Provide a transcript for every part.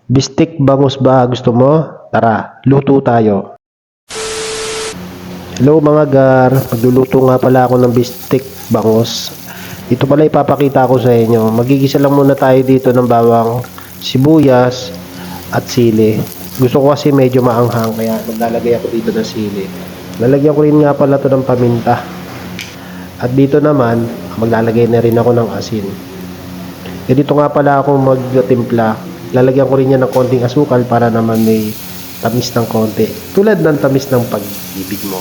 Bistek bangus ba gusto mo? Tara, luto tayo. Hello mga gar, magluluto nga pala ako ng bistek bangus. Ito pala ipapakita ko sa inyo. Magigisa lang muna tayo dito ng bawang, sibuyas at sili. Gusto ko kasi medyo maanghang kaya maglalagay ako dito ng sili. Lalagyan ko rin nga pala to ng paminta. At dito naman, maglalagay na rin ako ng asin. Dito nga pala ako magtimpla. Lalagyan ko rin yan ng konting asukal para naman may tamis ng konti. Tulad ng tamis ng pag-ibig mo.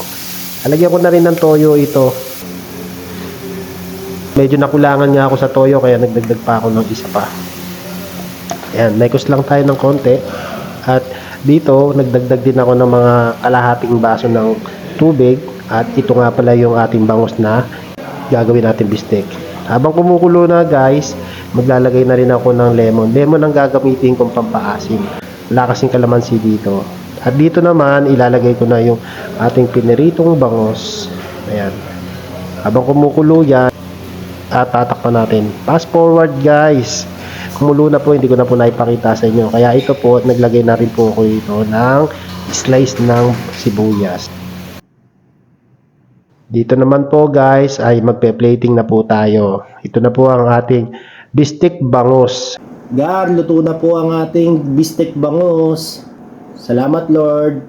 Lalagyan ko na rin ng toyo ito. Medyo nakulangan nga ako sa toyo kaya nagdagdag pa ako ng isa pa. Ayan, naikos lang tayo ng konti. At dito, nagdagdag din ako ng mga kalahating baso ng tubig. At ito nga pala yung ating bangus na gagawin natin bistek. Habang kumukulo na guys, maglalagay na rin ako ng lemon. Lemon ang gagamitin kong pampaasim. Wala kasing kalamansi dito. At dito naman, ilalagay ko na yung ating piniritong bangus. Ayan. Habang kumukulo yan, at tatakpan natin. Fast forward guys. Kumulo na po, hindi ko na po naipakita sa inyo. Kaya ito po, naglagay na rin po ako ito ng slice ng sibuyas. Dito naman po guys ay magpe-plating na po tayo. Ito na po ang ating bistek bangus. Gar, luto na po ang ating bistek bangus. Salamat Lord.